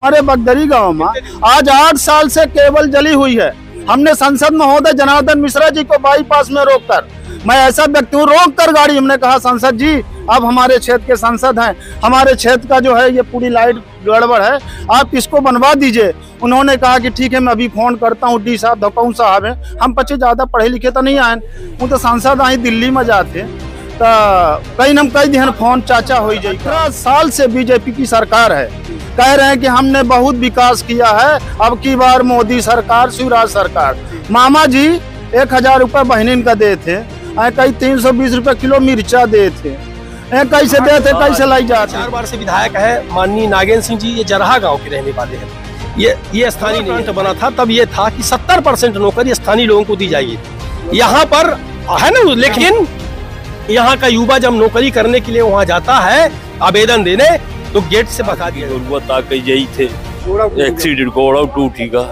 हमारे बगदरी गांव में आज 8 साल से केबल जली हुई है। हमने सांसद महोदय जनार्दन मिश्रा जी को बाईपास में रोककर, मैं ऐसा व्यक्ति हूँ, रोक कर गाड़ी, हमने कहा सांसद जी आप हमारे क्षेत्र के सांसद हैं, हमारे क्षेत्र का जो है ये पूरी लाइट गड़बड़ है, आप इसको बनवा दीजिए। उन्होंने कहा कि ठीक है मैं अभी फोन करता हूँ डी साहब धकौन साहब हैं, हम बच्चे ज्यादा पढ़े लिखे तो नहीं आए, वो तो सांसद आई दिल्ली में जाते तो कहीं न कहीं दिन फोन चाचा हो जाए। 11 साल से बीजेपी की सरकार है, कह रहे हैं कि हमने बहुत विकास किया है, अब की बार मोदी सरकार, शिवराज सरकार। मामा जी 1000 रुपये बहनीन का दे थे, कई 320 रुपये किलो मिर्चा दे थे, कैसे दे थे, कैसे लाई जाते। 4 बार से विधायक है माननीय नागेंद्र सिंह जी, ये जरहा गांव के रहने वाले हैं। ये स्थानीय नहीं बना था, तब ये था कि 70% नौकरी स्थानीय लोगों को दी जाएगी। यहाँ पर है ना, लेकिन यहाँ का युवा जब नौकरी करने के लिए वहाँ जाता है आवेदन देने, तो गेट से भगा दिया। यही थे एक्सीडेंट कोड़ा टूटी का,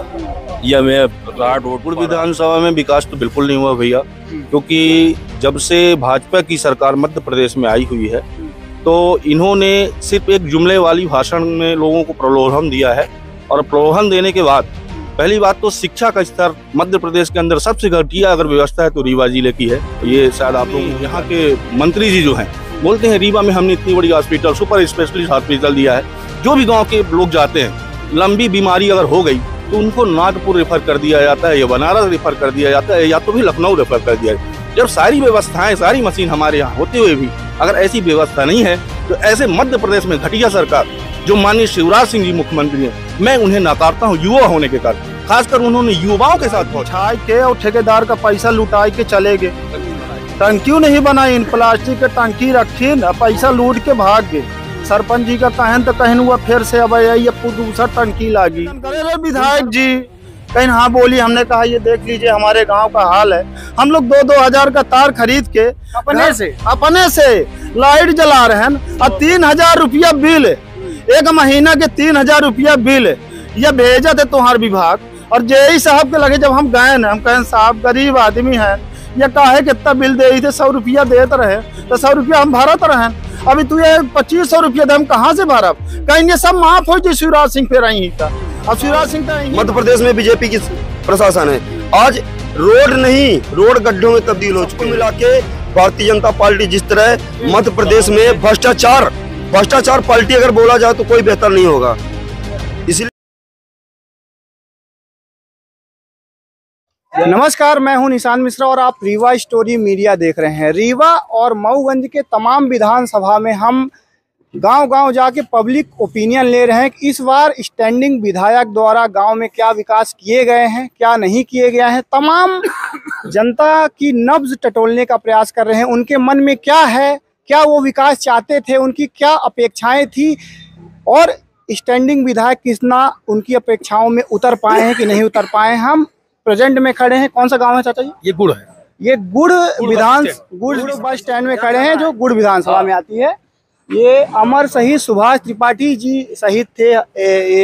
या मैं राठौर विधानसभा में विकास तो बिल्कुल नहीं हुआ भैया, क्योंकि जब से भाजपा की सरकार मध्य प्रदेश में आई हुई है तो इन्होंने सिर्फ एक जुमले वाली भाषण में लोगों को प्रलोभन दिया है। और प्रलोभन देने के बाद पहली बात तो शिक्षा का स्तर मध्य प्रदेश के अंदर सबसे घटिया अगर व्यवस्था है तो रीवा जिले की है। ये शायद आप लोग यहाँ के मंत्री जी जो हैं बोलते हैं रीवा में हमने इतनी बड़ी हॉस्पिटल, सुपर स्पेशलिस्ट हॉस्पिटल दिया है। जो भी गांव के लोग जाते हैं, लंबी बीमारी अगर हो गई तो उनको नागपुर रेफर कर दिया जाता है, या बनारस रेफर कर दिया जाता है, या तो भी लखनऊ रेफर कर दिया जाए। जब सारी व्यवस्थाएं, सारी मशीन हमारे यहाँ होते हुए भी अगर ऐसी व्यवस्था नहीं है तो ऐसे मध्य प्रदेश में घटिया सरकार जो माननीय शिवराज सिंह जी मुख्यमंत्री हैं, मैं उन्हें नकारता हूँ युवा होने के कारण। खासकर उन्होंने युवाओं के साथ पहुंचाए के और ठेकेदार का पैसा लुटाए के चले गए। टंकी नहीं बनाई, इन प्लास्टिक के टंकी रखी, पैसा लूट के भाग गए। सरपंच जी का कहन तो कहन हुआ, फिर से अब ये दूसरा टंकी लागी। विधायक जी कहीं हाँ बोली, हमने कहा ये देख लीजिए हमारे गांव का हाल है, हम लोग 2-2 हजार का तार खरीद के अपने से लाइट जला रहे हैं, और 3000 रुपया बिल, एक महीना के 3000 रुपया बिल ये भेजा थे तुम्हार विभाग। और जेई साहब के लगे जब हम गए न, हम कहें साहब गरीब आदमी है, ये काहे कितना बिल दे थे, 100 रुपया देते रहे तो 100 रुपया हम भरत रहे, अभी तू ये 2500 रुपया दे हम कहाँ से भरब। कहीं ये सब माफ हो जाए शिवराज सिंह पे रही का। अब शिवराज सिंह मध्य प्रदेश में बीजेपी की प्रशासन है, आज रोड नहीं रोड गड्ढों में तब्दील हो चुकी। मिला के भारतीय जनता पार्टी जिस तरह मध्य प्रदेश में भ्रष्टाचार पार्टी अगर बोला जाए तो कोई बेहतर नहीं होगा। इसलिए नमस्कार, मैं हूं निशान मिश्रा और आप रीवा स्टोरी मीडिया देख रहे हैं। रीवा और मऊगंज के तमाम विधानसभा में हम गांव-गांव जाके पब्लिक ओपिनियन ले रहे हैं कि इस बार स्टैंडिंग विधायक द्वारा गांव में क्या विकास किए गए हैं, क्या नहीं किए गए हैं। तमाम जनता की नब्ज टटोलने का प्रयास कर रहे हैं, उनके मन में क्या है, क्या वो विकास चाहते थे, उनकी क्या अपेक्षाएं थी, और स्टैंडिंग विधायक कितना उनकी अपेक्षाओं में उतर पाए हैं कि नहीं उतर पाए। हम प्रेजेंट में खड़े हैं, कौन सा गांव है चाचा जी? ये गुड़ है, ये गुड़ बस स्टैंड में खड़े हैं जो गुड़ विधानसभा में आती है। ये अमर शहीद सुभाष त्रिपाठी जी शहीद थे,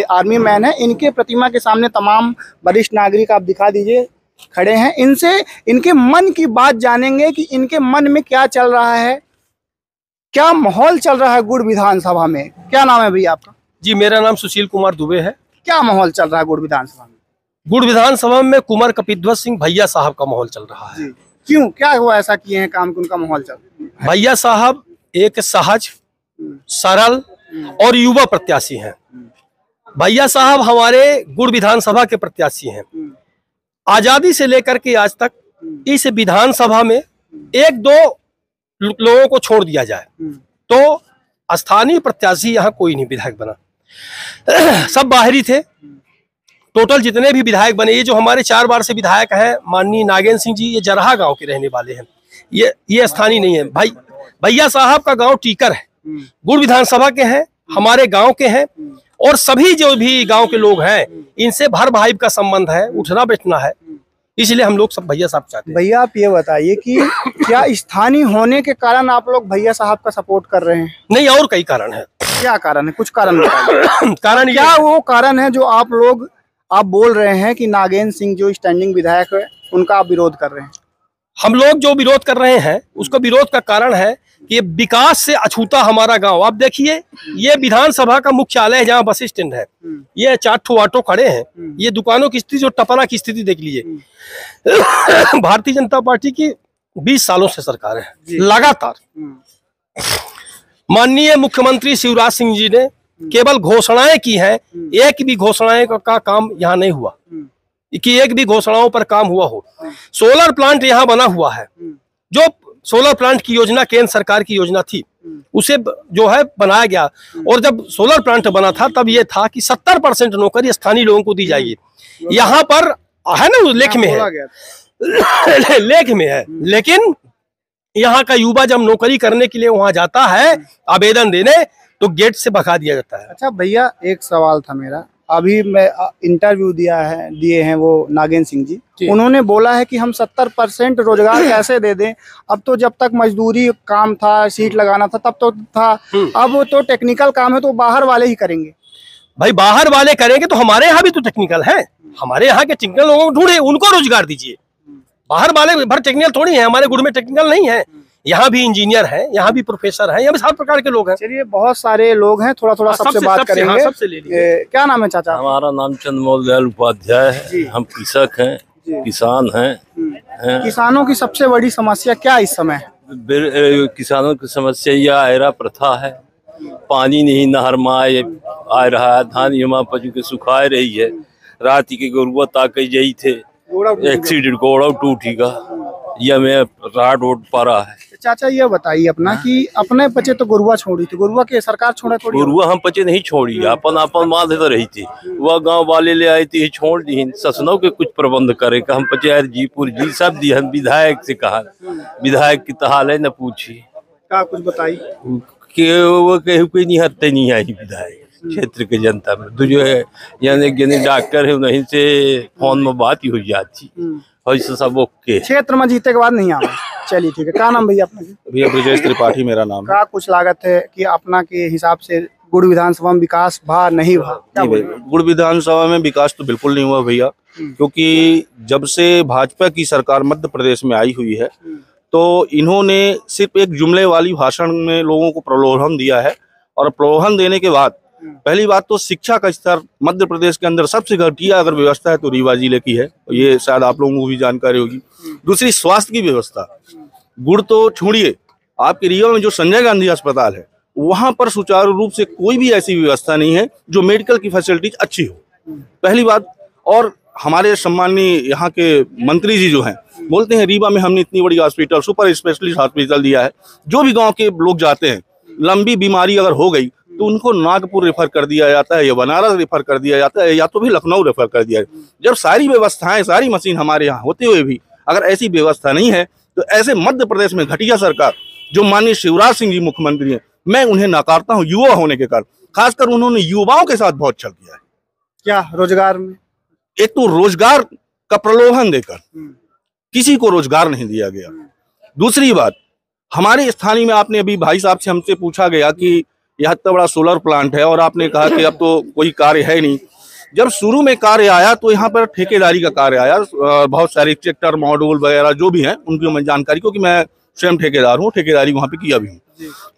आर्मी मैन है। इनके प्रतिमा के सामने तमाम वरिष्ठ नागरिक आप दिखा दीजिए खड़े हैं। इनसे इनके मन की बात जानेंगे कि इनके मन में क्या चल रहा है, क्या माहौल चल रहा है गुड़ विधानसभा में। क्या नाम है भैया आपका? जी मेरा नाम सुशील कुमार दुबे है। क्या माहौल चल रहा है गुड़ विधानसभा में? गुड़ विधानसभा में कुंवर कपिध्वज सिंह भैया साहब का माहौल चल रहा है। क्यों, क्या हुआ ऐसा किए हैं काम कि उनका माहौल चल रहा है? भैया साहब एक सहज, सरल और युवा प्रत्याशी हैं। भैया साहब हमारे गुड़ विधानसभा के प्रत्याशी हैं। आजादी से लेकर के आज तक इस विधानसभा में 1-2 लोगों को छोड़ दिया जाए तो स्थानीय प्रत्याशी यहाँ कोई नहीं विधायक बना, सब बाहरी थे। टोटल जितने भी विधायक बने, ये जो हमारे 4 बार से विधायक हैं माननीय नागेंद्र सिंह जी, ये जरहा गांव के रहने वाले हैं, ये स्थानीय नहीं है। भैया साहब का गांव टीकर है, गुड़ विधानसभा के हैं, हमारे गांव के हैं, और सभी जो भी गांव के लोग हैं इनसे भर भाई का संबंध है, उठना बैठना है, इसलिए हम लोग सब भैया साहब चाहते हैं। भैया आप ये बताइए कि क्या स्थानीय होने के कारण आप लोग भैया साहब का सपोर्ट कर रहे हैं? नहीं, और कई कारण है। क्या कारण है, कुछ कारण बताइए। कारण क्या वो कारण है जो आप बोल रहे हैं कि नागेंद्र सिंह जो स्टैंडिंग विधायक है उनका आप विरोध कर रहे हैं? हम लोग जो विरोध कर रहे हैं उसका विरोध का कारण है कि विकास से अछूता हमारा गांव। आप देखिए, ये विधानसभा का मुख्यालय है जहाँ बस स्टैंड है, ये 4 ठो ऑटो खड़े हैं, ये दुकानों की स्थिति, जो टपरा की स्थिति देख लीजिए। भारतीय जनता पार्टी की 20 सालों से सरकार है, लगातार माननीय मुख्यमंत्री शिवराज सिंह जी ने केवल घोषणाएं की हैं, एक भी घोषणाएं का काम यहाँ नहीं हुआ कि एक भी घोषणाओं पर काम हुआ हो। सोलर प्लांट यहाँ बना हुआ है, जो सोलर प्लांट की योजना केंद्र सरकार की योजना थी, उसे जो है बनाया गया। और जब सोलर प्लांट बना था तब ये था कि 70% नौकरी स्थानीय लोगों को दी जाएगी। यहाँ पर है ना, लेख में है, लेख में है। लेकिन यहाँ का युवा जब नौकरी करने के लिए वहां जाता है आवेदन देने, तो गेट से भगा दिया जाता है। अच्छा भैया, एक सवाल था मेरा। अभी मैं इंटरव्यू दिए हैं वो नागेंद्र सिंह जी, उन्होंने बोला है कि हम 70% रोजगार कैसे दे दें। अब तो जब तक मजदूरी काम था, सीट लगाना था, तब तो था, अब तो टेक्निकल काम है तो बाहर वाले ही करेंगे। भाई बाहर वाले करेंगे तो हमारे यहाँ भी तो टेक्निकल है, हमारे यहाँ के टेक्निकल लोगों को ढूंढे, उनको रोजगार दीजिए। बाहर वाले भर टेक्निकल थोड़ी है, हमारे गुड़ में टेक्निकल नहीं है। यहाँ भी इंजीनियर हैं, यहाँ भी प्रोफेसर हैं, यहाँ भी 7 प्रकार के लोग हैं। चलिए, बहुत सारे लोग हैं, थोड़ा थोड़ा सबसे बात करेंगे। सबसे ले लीजिए। क्या नाम है चाचा? हमारा नाम चंद्रमौल दयाल उपाध्याय है। हम कृषक हैं, किसान हैं। किसानों की सबसे बड़ी समस्या क्या इस समय है? किसानों की समस्या यह आयरा प्रथा है, पानी नहीं नहर में आ रहा है, धान युमा पशु के सुखाए रही है। रात के गुरुआ ताकई जई थे, एक्सीडेंट गोड़ा टूटेगा, यह मैं राड रोड पा रहा है। चाचा ये बताइए अपना कि अपने बच्चे तो गुरुआ छोड़ी थी, गुरुआ के सरकार छोड़ा थोड़ी? गुरुआ हम बच्चे नहीं छोड़ी, अपन माधे तो रही थी, वह गांव वाले ले आई थी, छोड़ दी। ससनों के कुछ प्रबंध करे का हम बच्चे जीपुर जी सब दी। हम विधायक से कहा, विधायक की तहाल है न पूछी क्या कुछ बताई कि वो कोई नहीं हत्या नहीं आई विधायक क्षेत्र के जनता में। तो जो है यानी डॉक्टर है, उन्हीं से फोन में बात ही हो जाती, सब ओके। क्षेत्र में जीते के बाद नहीं आवा। चलिए ठीक है। क्या नाम भैया अपना? भैया ब्रजेश त्रिपाठी मेरा नाम। क्या कुछ लागत है कि अपना के हिसाब से गुड़ विधानसभा में विकास भा नहीं भा? गुड़ विधानसभा में विकास तो बिल्कुल नहीं हुआ भैया, क्योंकि जब से भाजपा की सरकार मध्य प्रदेश में आई हुई है तो इन्होंने सिर्फ एक जुमले वाली भाषण में लोगों को प्रलोभन दिया है। और प्रलोभन देने के बाद पहली बात तो शिक्षा का स्तर मध्य प्रदेश के अंदर सबसे घटिया अगर व्यवस्था है तो रीवा जिले की है, ये शायद आप लोगों को भी जानकारी होगी। दूसरी स्वास्थ्य की व्यवस्था, गुड़ तो छोड़िए, आपके रीवा में जो संजय गांधी अस्पताल है वहां पर सुचारू रूप से कोई भी ऐसी व्यवस्था नहीं है जो मेडिकल की फैसिलिटीज अच्छी हो, पहली बात। और हमारे सम्माननीय यहाँ के मंत्री जी जो हैं बोलते हैं रीवा में हमने इतनी बड़ी हॉस्पिटल, सुपर स्पेशलिस्ट हॉस्पिटल दिया है। जो भी गाँव के लोग जाते हैं, लंबी बीमारी अगर हो गई तो उनको नागपुर रेफर कर दिया जाता है या बनारस रेफर कर दिया जाता है या तो भी लखनऊ रेफर कर दिया है। जब सारी व्यवस्थाएं, सारी मशीन हमारे यहाँ होते हुए भी अगर ऐसी व्यवस्था नहीं है तो ऐसे मध्य प्रदेश में घटिया सरकार जो माननीय शिवराज सिंह जी मुख्यमंत्री हैं, मैं उन्हें नकारता हूँ युवा होने के कारण। खासकर उन्होंने युवाओं के साथ बहुत छल किया है। क्या रोजगार में? एक तो रोजगार का प्रलोभन देकर किसी को रोजगार नहीं दिया गया। दूसरी बात, हमारे स्थानीय में आपने अभी भाई साहब से हमसे पूछा गया कि यह इतना बड़ा सोलर प्लांट है और आपने कहा कि अब तो कोई कार्य है नहीं। जब शुरू में कार्य आया तो यहाँ पर ठेकेदारी का कार्य आया, बहुत सारे ट्रैक्टर मॉड्यूल वगैरह जो भी हैं उनकी मैं जानकारी, क्योंकि मैं स्वयं ठेकेदार हूँ, ठेकेदारी वहाँ पे किया भी हूँ।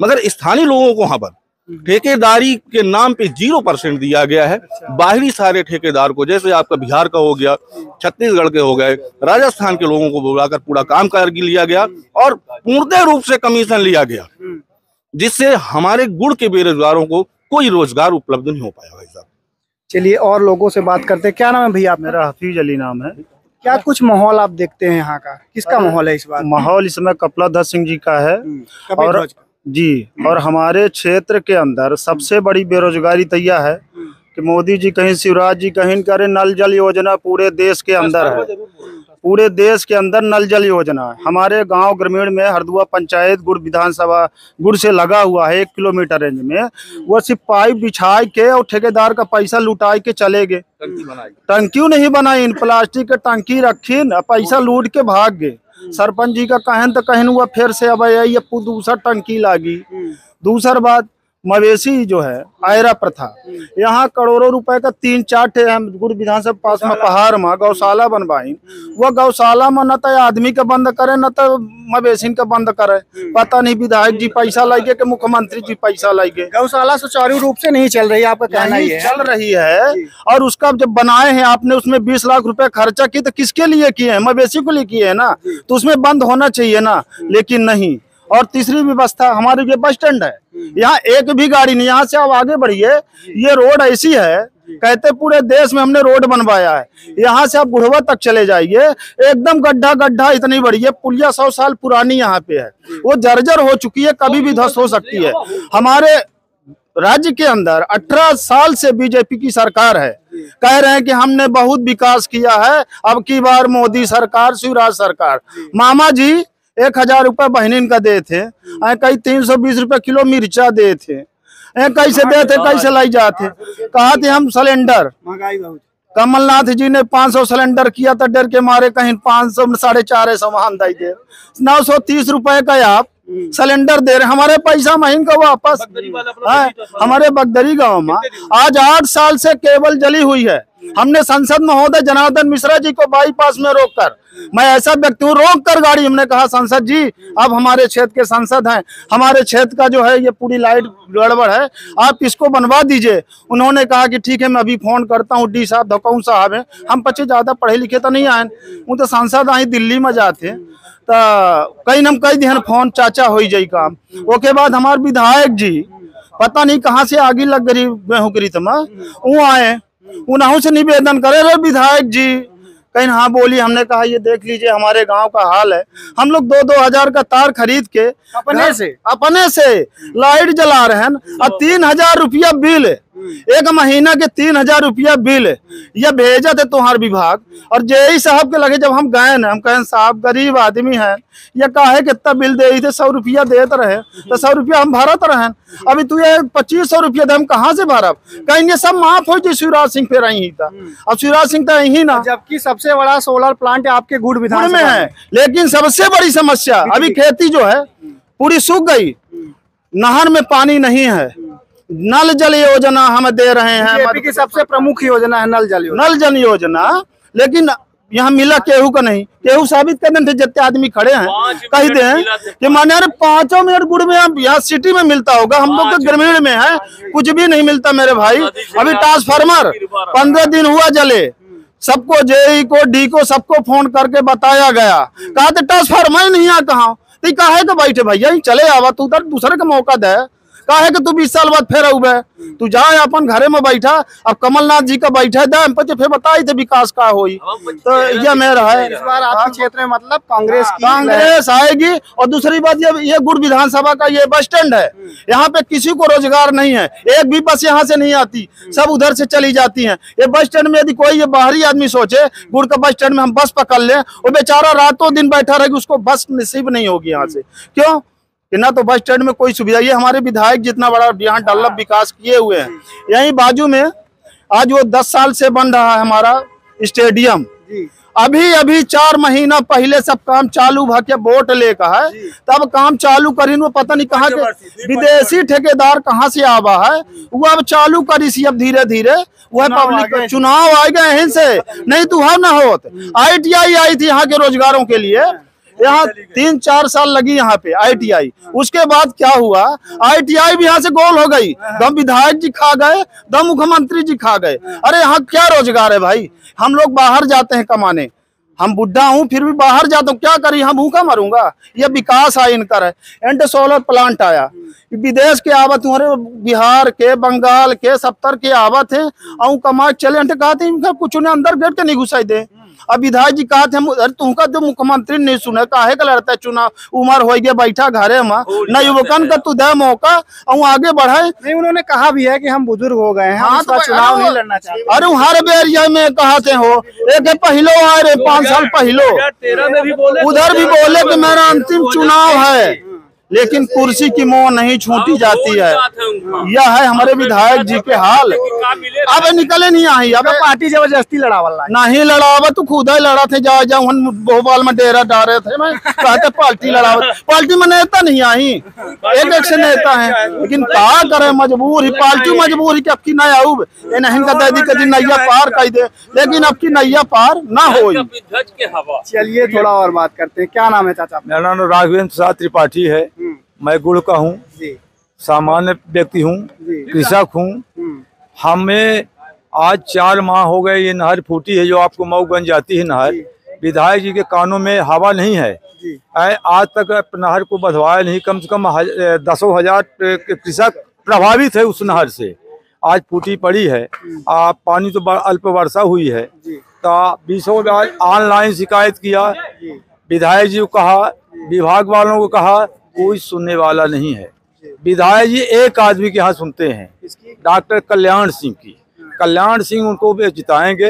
मगर स्थानीय लोगों को वहाँ पर ठेकेदारी के नाम पे 0% दिया गया है। बाहरी सारे ठेकेदार को, जैसे आपका बिहार का हो गया, छत्तीसगढ़ के हो गए, राजस्थान के लोगों को बुलाकर पूरा काम करके लिया गया और पूर्णतः रूप से कमीशन लिया गया, जिससे हमारे गुड़ के बेरोजगारों को कोई रोजगार उपलब्ध नहीं हो पाया भाई साहब। चलिए और लोगों से बात करते हैं। क्या नाम है भैया आप? मेरा हफीज अली नाम है। क्या कुछ माहौल आप देखते हैं यहाँ का? किसका माहौल है इस बार? माहौल इसमें कपलाधर सिंह जी का है। और जी, और हमारे क्षेत्र के अंदर सबसे बड़ी बेरोजगारी तो यह है कि मोदी जी कहीं, शिवराज जी कहीं करे, नल जल योजना पूरे देश के अंदर है, पूरे देश के अंदर नल जल योजना है। हमारे गांव ग्रामीण में हरदुआ पंचायत गुड़ विधानसभा गुड़ से लगा हुआ है 1 किलोमीटर रेंज में, वो सिर्फ पाइप बिछाए के और ठेकेदार का पैसा लुटाए के चले गए। टंकी नहीं बनाई, इन प्लास्टिक के टंकी रखी, पैसा लूट के भाग गए। सरपंच जी का कहन तो कहन हुआ फिर से अब ये दूसरा टंकी लागी। दूसरा बात, मवेशी जो है आयरा प्रथा, यहाँ करोड़ों रुपए का 3-4 ठे हम गुड़ विधानसभा पास में पहाड़ में गौशाला बनवाई। वो गौशाला में न तो आदमी के बंद करे न तो मवेशी के बंद करे। पता नहीं विधायक जी पैसा लाइए कि मुख्यमंत्री जी पैसा लाइए। गौशाला सुचारू रूप से नहीं चल रही है, आपका कहना ही है? चल रही है, और उसका जब बनाए हैं आपने उसमें 20 लाख रुपए खर्चा की तो किसके लिए किए हैं? मवेशी को लिए किए हैं ना, तो उसमें बंद होना चाहिए ना, लेकिन नहीं। और तीसरी व्यवस्था हमारे ये बस स्टैंड है, यहाँ एक भी गाड़ी नहीं। यहाँ से आप आगे बढ़िए, ये रोड ऐसी है, कहते पूरे देश में हमने रोड बनवाया है। यहाँ से आप गुड़वा तक चले जाइए, एकदम गड्ढा गड्ढा इतनी बड़ी है। पुलिया 100 साल पुरानी यहाँ पे है, वो जर्जर हो चुकी है, कभी भी ध्वस्त हो सकती है। हमारे राज्य के अंदर 18 साल से बीजेपी की सरकार है, कह रहे हैं कि हमने बहुत विकास किया है। अब की बार मोदी सरकार, शिवराज सरकार, मामा जी 1000 रुपए बहनीन का दे थे, कई 320 रुपए किलो मिर्चा दे थे, कैसे दे थे, कैसे लाई जाते। कहा थे हम सिलेंडर, महंगाई बहुत। कमलनाथ जी ने 500 सिलेंडर किया था, डर के मारे कहीं 500 450 महंगा दे। 930 रुपए का आप सिलेंडर दे रहे, हमारे पैसा महीन का वापस। हमारे बगदरी गांव में आज 8 साल से केबल जली हुई है। हमने संसद महोदय जनार्दन मिश्रा जी को बाईपास में रोककर, मैं ऐसा व्यक्ति हूँ, रोक कर गाड़ी, हमने कहा संसद जी आप हमारे क्षेत्र के सांसद हैं, हमारे क्षेत्र का जो है ये पूरी लाइट गड़बड़ है, आप इसको बनवा दीजिए। उन्होंने कहा कि ठीक है मैं अभी फोन करता हूँ, डी साहब धकौन साहब हैं, हम बच्चे ज्यादा पढ़े लिखे तो नहीं आए, वो तो सांसद आई दिल्ली में जाते तो कई नम कई दिन फोन चाचा हो जाई काम। ओके बाद हमारे विधायक जी पता नहीं कहाँ से आगे लग गई गेहूं की रीत में, वो आए, उन्होंने से निवेदन करे, रे विधायक जी कहीं हाँ बोली। हमने कहा ये देख लीजिए हमारे गांव का हाल है, हम लोग 2-2 हजार का तार खरीद के अपने से लाइट जला रहे हैं, और 3000 रुपया बिल, एक महीना के 3000 रुपया बिल ये भेजा थे तुम्हार विभाग। और जेई साहब के लगे जब हम गए ना, हम कहें साहब गरीब आदमी हैं, ये काहे कितना बिल दे थे, 100 रुपया देते रहे तो 100 रुपया हम भरत रहे, अभी तू ये 2500 रुपया दे, हम कहाँ से भरब? कहेंगे सब माफ हो जाए, शिवराज सिंह पे रही था। अब शिवराज सिंह तो यही ना, जबकि सबसे बड़ा सोलर प्लांट आपके गुड़ विधानसभा में है। लेकिन सबसे बड़ी समस्या अभी खेती जो है पूरी सूख गई, नहर में पानी नहीं है। नल जल योजना हम दे रहे हैं, बीजेपी की सबसे प्रमुख योजना है नल जल योजना, लेकिन यहाँ मिला केहू का नहीं। केहू साबित करने थे जितने आदमी खड़े हैं, कह दे कि माने अरे 5 मिनट गुड़ में यहाँ सिटी में मिलता होगा, हम लोग तो ग्रामीण में है, कुछ भी नहीं मिलता मेरे भाई। अभी ट्रांसफार्मर 15 दिन हुआ जले, सबको जेई को डी को सबको फोन करके बताया गया, कहा तो ट्रांसफार्मर नहीं आ कहा, तो काहे के बैठे भैया चले आवा, तू उधर दूसरे का मौका दे, काहे कि तू 20 साल बाद फिर उबे, तू जा अपन घरे में बैठा। अब कमलनाथ जी का बैठा दे, हम फिर बताई थे विकास का होई, तो ये मेरा है। इस बार आपके क्षेत्र में मतलब कांग्रेस आएगी। और दूसरी बात ये गुड़ विधानसभा का ये बस स्टैंड है, यहाँ पे किसी को रोजगार नहीं है, एक भी बस यहाँ से नहीं आती, सब उधर से चली जाती है। ये बस स्टैंड में यदि कोई ये बाहरी आदमी सोचे गुड़ का बस स्टैंड में हम बस पकड़ लें, वो बेचारा रातों दिन बैठा रहेगी, उसको बस नसीब नहीं होगी यहाँ से। क्यों कि ना तो बस स्टैंड में कोई सुविधा। ये हमारे विधायक जितना बड़ा यहाँ डेवलप विकास किए हुए हैं, यही बाजू में आज वो 10 साल से बन रहा है हमारा स्टेडियम। अभी 4 महीना पहले सब काम चालू भा के वोट लेकर है, तब काम चालू करी, वो पता नहीं कहाँ के विदेशी ठेकेदार कहाँ से आवा है, वो अब चालू करी सी। अब धीरे धीरे वह पब्लिक चुनाव आ गए हैं से, नहीं तो हम ना होत। ITI आई थी यहाँ के रोजगारों के लिए, यहाँ 3-4 साल लगी यहाँ पे ITI। उसके बाद क्या हुआ, ITI भी यहाँ से गोल हो गई, दम विधायक जी खा गए, दम मुख्यमंत्री जी खा गए। अरे यहाँ क्या रोजगार है भाई? हम लोग बाहर जाते हैं कमाने, हम बुढ़ा हूँ फिर भी बाहर जाता हूँ, क्या करी, हम भूखा मरूंगा? ये विकास है इनका है। एंड सोलर प्लांट आया, विदेश के आवत हमारे बिहार के, बंगाल के 70 के आवत है, और कमा चले कहते कुछ उन्हें अंदर गेट के नहीं घुसाई दे। अब विधायक जी कहा थे तुमका जो मुख्यमंत्री नहीं सुने, काहे का लड़ता है चुनाव, उम्र हो गया बैठा घरे में, न युवकन का तू दे मौका और आगे बढ़े। नहीं, उन्होंने कहा भी है कि हम बुजुर्ग हो गए हैं, हम तो चुनाव नहीं लड़ना चाहते। अरे हर बेर ये में कहते हो, एक पहलो आए रे 5 साल पहलो, उधर भी बोले कि मेरा अंतिम चुनाव है, लेकिन कुर्सी की मोह नहीं छूटी जाती है। यह है हमारे विधायक जी के हाल। अब निकले नहीं आई, अब पार्टी जबरदस्ती लड़ावल नहीं लड़ावा तो खुद ही लड़ा थे। जा हम भोपाल में डेरा डाले थे, मैं कहते पार्टी लड़ावा, पार्टी में नेता नहीं आई, एक से नेता है, लेकिन क्या करे मजबूर ही, पार्टी मजबूर ही कि अब की न आऊ ये नहीं कहते दी कभी नैया पार कर दे, लेकिन अब की नैया पार ना हो। चलिए थोड़ा और बात करते हैं। क्या नाम है चाचा? मेरा नाम राघवेंद्र प्रसाद त्रिपाठी है। मैं गुड़ का हूँ, सामान्य व्यक्ति हूँ, कृषक हूँ। हमें आज 4 माह हो गए ये नहर फूटी है जो आपको मऊगंज जाती है नहर। विधायक जी के कानों में हवा नहीं है। आज तक नहर को बधवाया नहीं। कम से कम 10,000 कृषक प्रभावित है उस नहर से। आज फूटी पड़ी है। पानी तो अल्प वर्षा हुई है तो 20 बार ऑनलाइन शिकायत किया, विधायक जी को कहा, विभाग वालों को कहा, कोई सुनने वाला नहीं है। विधायक जी एक आदमी के यहाँ सुनते हैं, डॉक्टर कल्याण सिंह की। कल्याण सिंह उनको भी जिताएंगे,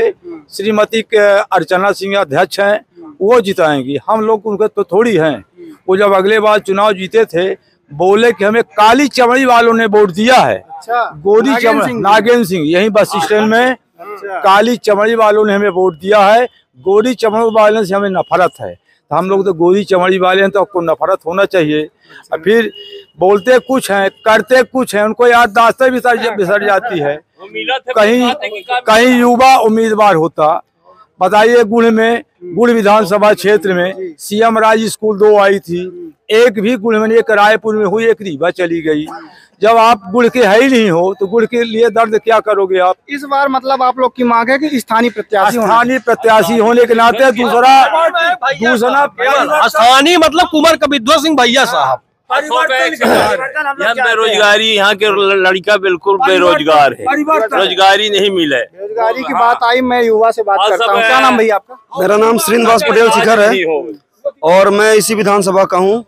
श्रीमती अर्चना सिंह अध्यक्ष हैं, वो जिताएंगी। हम लोग उनके तो थोड़ी हैं। वो जब अगले बार चुनाव जीते थे बोले कि हमें काली चमड़ी वालों ने वोट दिया है। गोरी चमड़ी, नागेंद्र सिंह यही बस स्टैंड में, काली चमड़ी वालों ने हमें वोट दिया है, गोरी चमड़ी वालों से हमें नफरत है। तो हम लोग तो गोरी चमड़ी वाले हैं तो आपको नफरत होना चाहिए। और फिर बोलते कुछ हैं, करते कुछ हैं, उनको याददाश्तें बिसर जाती है। कहीं युवा उम्मीदवार होता। बताइए गुड़ विधानसभा क्षेत्र में सीएम राज स्कूल 2 आई थी, एक भी गुड़ में, एक रायपुर में हुई, एक रीवा चली गई। जब आप गुड़ के है ही नहीं हो तो गुड़ के लिए दर्द क्या करोगे आप? इस बार मतलब आप लोग की मांग है कि स्थानीय प्रत्याशी होने के नाते दूसरा स्थानीय मतलब कुमार कविद्वत सिंह भैया साहब। बेरोजगारी, यहाँ के लड़का बिल्कुल बेरोजगार है, रोजगारी नहीं मिले। रोजगारी की बात आई, मैं युवा से बात करता हूँ। क्या नाम भैया आपका? मेरा नाम श्रीनिवास पटेल शिखर है और मैं इसी विधानसभा का हूँ।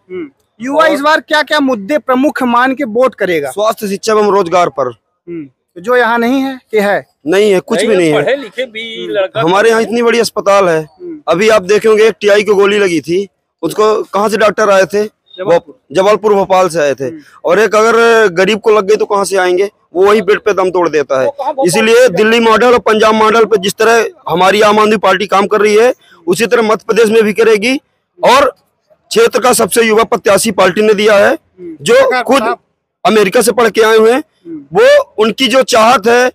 युवा इस बार क्या क्या मुद्दे प्रमुख मान के वोट करेगा? स्वास्थ्य, शिक्षा एवं रोजगार पर। जो यहाँ नहीं है कि है? नहीं है, कुछ भी नहीं है। लिखे भी हमारे यहाँ इतनी बड़ी अस्पताल है। अभी आप देखेंगे एक टीआई को गोली लगी थी, उसको कहाँ से डॉक्टर आए थे? जबलपुर भोपाल से आए थे। और एक अगर गरीब को लग गई तो कहाँ से आएंगे? वो वही पेट पे दम तोड़ देता है। इसीलिए दिल्ली मॉडल और पंजाब मॉडल पे जिस तरह हमारी आम आदमी पार्टी काम कर रही है, उसी तरह मध्य प्रदेश में भी करेगी। और क्षेत्र का सबसे युवा प्रत्याशी पार्टी ने दिया है, जो खुद अमेरिका से पढ़ के आए हुए हैं। वो उनकी जो चाहत है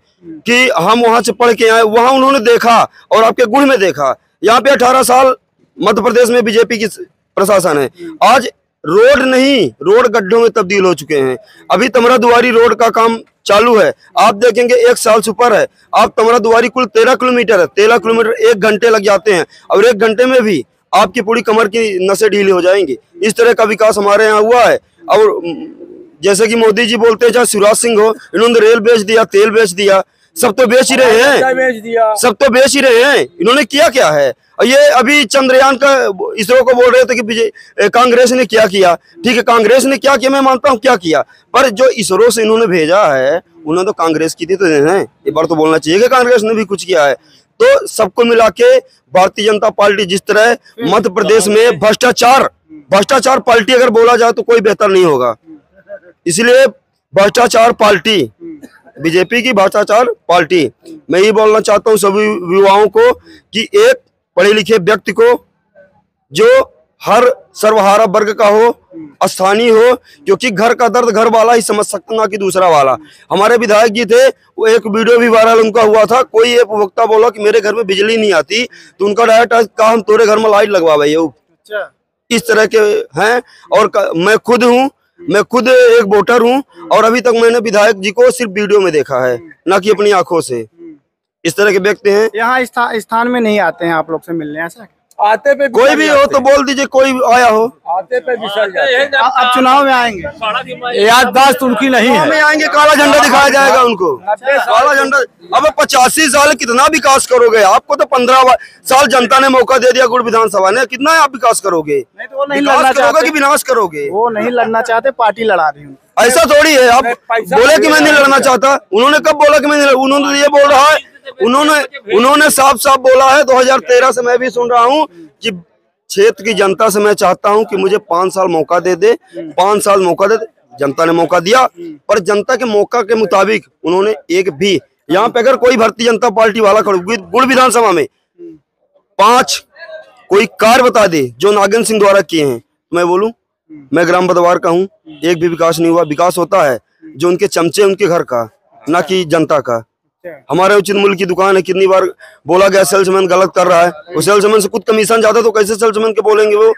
कि हम वहां से पढ़ के आए, वहां उन्होंने देखा और आपके गुड़ में देखा। यहाँ पे 18 साल मध्य प्रदेश में बीजेपी की प्रशासन है। आज रोड नहीं, रोड गड्ढों में तब्दील हो चुके हैं। अभी तमरा दुआरी रोड का काम चालू है। आप देखेंगे 1 साल से ऊपर है। आप तमरा दुआरी कुल 13 किलोमीटर है, 13 किलोमीटर 1 घंटे लग जाते हैं और 1 घंटे में भी आपकी पूरी कमर की नसें ढीली हो जाएंगी। इस तरह का विकास हमारे यहाँ हुआ है। और जैसे कि मोदी जी बोलते हैं, चाहे शिवराज सिंह हो, इन्होंने रेल बेच दिया, तेल बेच दिया, सब तो बेच ही रहे हैं, सब तो बेच ही रहे हैं। इन्होंने किया क्या है? और ये अभी चंद्रयान का इसरो को बोल रहे थे कि कांग्रेस ने क्या किया। ठीक है, कांग्रेस ने क्या किया, मैं मानता हूँ क्या किया, पर जो इसरो से इन्होंने भेजा है उन्होंने तो कांग्रेस की थी तो है। एक बार तो बोलना चाहिए कि कांग्रेस ने भी कुछ किया है। तो सबको मिला के भारतीय जनता पार्टी जिस तरह मध्य प्रदेश में भ्रष्टाचार पार्टी अगर बोला जाए तो कोई बेहतर नहीं होगा। इसलिए भ्रष्टाचार पार्टी, बीजेपी की भ्रष्टाचार पार्टी। मैं ये बोलना चाहता हूँ सभी युवाओं को कि एक पढ़े लिखे व्यक्ति को जो हर सर्वहारा वर्ग का हो, स्थानीय हो, क्योंकि घर का दर्द घर वाला ही समझ सकता, ना कि दूसरा वाला। हमारे विधायक जी थे, वो एक वीडियो भी वायरल उनका हुआ था। कोई एक उपभोक्ता बोला कि मेरे घर में बिजली नहीं आती, तो उनका डायरेक्ट कहा हम तेरे घर में लाइट लगवा भाई। इस तरह के हैं। और मैं खुद हूँ, मैं खुद एक वोटर हूँ और अभी तक मैंने विधायक जी को सिर्फ वीडियो में देखा है, ना कि अपनी आंखों से। इस तरह के व्यक्ति हैं। यहाँ स्थान में नहीं आते हैं आप लोग से मिलने? ऐसा आते पे कोई भी हो तो बोल दीजिए, कोई आया हो। आते पे विसर जाते हैं। अब चुनाव में आएंगे, याददाश्त उनकी नहीं है। में आएंगे, काला झंडा दिखाया जाएगा उनको, काला झंडा। अब 85 साल कितना विकास करोगे? आपको तो 15 साल जनता ने मौका दे दिया गुड़ विधानसभा ने, कितना आप विकास करोगे? नहीं तो वो नहीं लड़ना चाहते कि विनाश करोगे? वो नहीं लड़ना चाहते, पार्टी लड़ा रही है। ऐसा थोड़ी है। आप बोले कि मैं नहीं लड़ना चाहता, उन्होंने कब बोला कि मैं नहीं? उन्होंने तो ये बोल रहा है, उन्होंने साफ साफ बोला है 2013 से मैं भी सुन रहा हूँ कि क्षेत्र की जनता से मैं चाहता हूं कि मुझे 5 साल मौका दे दे। 5 साल मौका दे, जनता ने मौका दिया, पर जनता के मौका के मुताबिक उन्होंने एक भी, यहाँ पे अगर कोई भारतीय जनता पार्टी वाला गुड़ विधानसभा में 5 कोई कार्य बता दे जो नागेंद्र सिंह द्वारा किए हैं, मैं बोलूं मैं ग्राम बदवार का हूं, एक भी विकास नहीं हुआ। विकास होता है जो उनके चमचे उनके घर का, ना कि जनता का। हमारे उचित मूल्य की दुकान है, कितनी बार बोला गया सेल्समैन गलत कर रहा है, वो सेल्समैन से कुछ कमीशन ज्यादा तो कैसे सेल्समैन के बोलेंगे। वो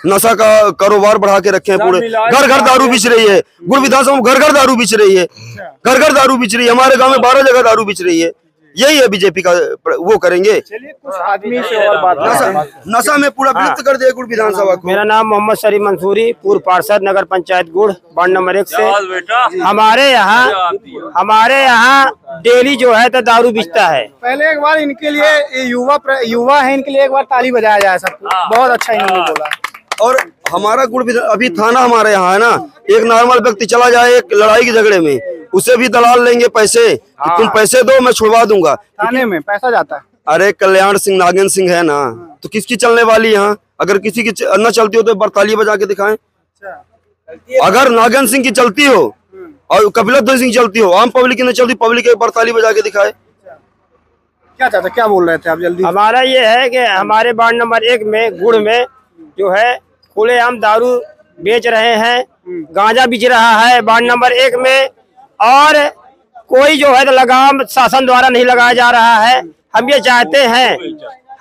नशा का कारोबार बढ़ा के रखे हैं, पूरे घर घर दारू बिच रही है। गुड़ विधानसभा में घर घर दारू बिच रही है, घर घर दारू बिच रही है। हमारे गांव में 12 जगह दारू बिच रही है। यही है बीजेपी का, वो करेंगे। चलिए कुछ आदमी से और बात नशा में पूरा विलुप्त कर दिया गुड़ विधानसभा को। मेरा नाम मोहम्मद शरीफ मंसूरी, पूर्व पार्षद नगर पंचायत गुड़, वार्ड नंबर 1 से। हमारे यहाँ डेली जो है तो दारू बिचता है। पहले एक बार इनके लिए युवा है, इनके लिए एक बार ताली बजाया जाए सबको। बहुत अच्छा इन्होंने बोला। और हमारा गुड़ अभी थाना हमारे यहाँ है ना, एक नॉर्मल व्यक्ति चला जाए एक लड़ाई के झगड़े में, उसे भी दलाल लेंगे पैसे कि तुम पैसे दो मैं छुड़वा दूंगा। थाने में पैसा जाता है। अरे कल्याण सिंह नागेंद्र सिंह है ना, तो किसकी चलने वाली यहाँ? अगर किसी की न चलती हो तो एक बार ताली बजा के दिखाएं। अगर नागेंद्र सिंह की चलती हो और कपिलद्वय सिंह चलती हो, आम पब्लिक की नहीं चलती, पब्लिक एक बार ताली बजा के दिखाए। क्या चाहते, क्या बोल रहे थे आप? जल्दी। हमारा ये है कि हमारे वार्ड नंबर 1 में गुड़ में जो है खुलेआम दारू बेच रहे हैं, गांजा बिच रहा है वार्ड नंबर 1 में, और कोई जो है तो लगाम शासन द्वारा नहीं लगाया जा रहा है। हम ये चाहते हैं,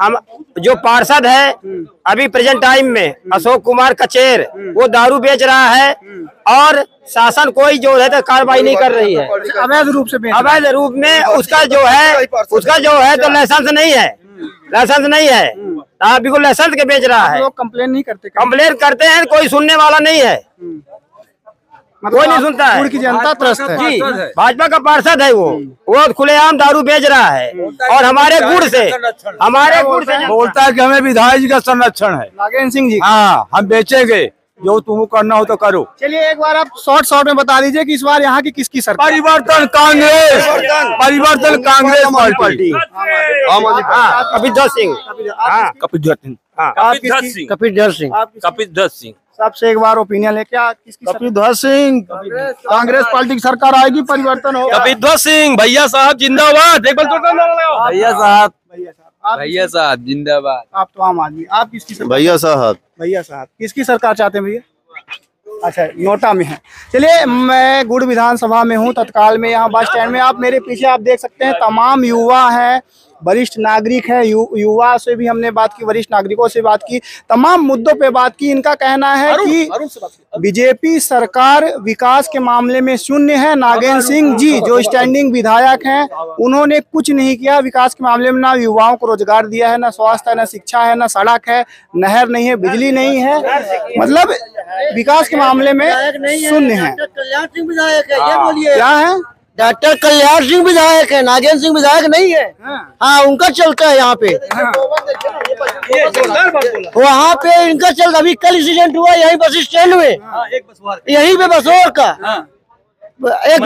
हम जो पार्षद है अभी प्रेजेंट टाइम में अशोक कुमार कचेर, वो दारू बेच रहा है और शासन कोई जो है तो कार्रवाई नहीं कर रही है। अवैध रूप में उसका जो है तो लाइसेंस नहीं है, हाँ बिल्कुल लाइसेंस के बेच रहा है। लोग कंप्लेन नहीं करते? कंप्लेन करते हैं, कोई सुनने वाला नहीं है, कोई नहीं सुनता है। गुड़ की जनता त्रस्त है जी, भाजपा का पार्षद है वो खुलेआम दारू बेच रहा है और हमारे गुड़ से बोलता है कि हमें विधायक जी का संरक्षण है, नागेंद्र सिंह जी। हाँ हम बेचेंगे, जो तुम करना हो तो करो। चलिए एक बार आप शॉर्ट में बता दीजिए कि इस बार यहाँ की किसकी सरकार? परिवर्तन कांग्रेस पार्टी। कपिलध्वज सिंह। सबसे एक बार ओपिनियन है क्या किसकी? कपिलध्वज सिंह, कांग्रेस पार्टी की सरकार आएगी, परिवर्तन होगा। कपिलध्वज सिंह भैया साहब जिंदाबाद। भैया साहब जिंदाबाद। आप तो आम आदमी, आप किसकी सरकार? भैया साहब किसकी सरकार चाहते हैं भैया? अच्छा, नोटा में है। चलिए मैं गुड़ विधानसभा में हूँ, तत्काल में, यहाँ बस स्टैंड में। आप मेरे पीछे आप देख सकते हैं तमाम युवा हैं, वरिष्ठ नागरिक है। युवा से भी हमने बात की, वरिष्ठ नागरिकों से बात की, तमाम मुद्दों पे बात की। इनका कहना है कि बीजेपी सरकार विकास के मामले में शून्य है। नागेंद्र सिंह जी जो स्टैंडिंग विधायक हैं, उन्होंने कुछ नहीं किया विकास के मामले में। ना युवाओं को रोजगार दिया है, ना स्वास्थ्य है, ना शिक्षा है, ना सड़क है, नहर नहीं है, बिजली नहीं है, मतलब विकास के मामले में शून्य है। कल्याण सिंह विधायक है, ये बोलिए। क्या है? डॉक्टर कल्याण सिंह विधायक है, नागेंद्र सिंह विधायक नहीं है। हाँ उनका चलता है यहाँ पे। वहाँ पे इनका चलता। अभी कल एक्सीडेंट हुआ यही बस स्टैंड में, यही पे बसोर का एक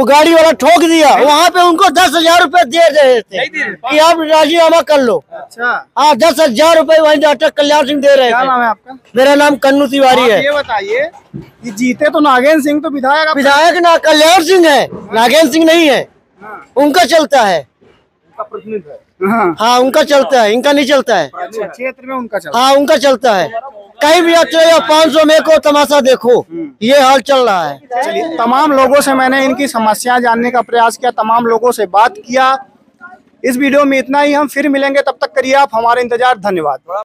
गाड़ी वाला ठोक दिया। वहाँ पे उनको 10,000 रुपए दे रहे थे कि आप राजीनामा कर लो। अच्छा, हाँ 10,000 रुपए वही डॉक्टर कल्याण सिंह दे रहे थे। क्या नाम है आपका? मेरा नाम कन्नू तिवारी है। ये बताइए कि जीते तो नागेंद्र सिंह, तो विधायक ना कल्याण सिंह है, नागेंद्र सिंह नहीं है। उनका चलता है, हाँ उनका चलता है, इनका नहीं चलता है। क्षेत्र में उनका चलता है। हाँ उनका चलता है। कहीं भी अच्छा 500 में को तमाशा देखो, ये हाल चल रहा है। चलिए तमाम लोगों से मैंने इनकी समस्याएं जानने का प्रयास किया, तमाम लोगों से बात किया। इस वीडियो में इतना ही। हम फिर मिलेंगे, तब तक करिए आप हमारा इंतजार। धन्यवाद।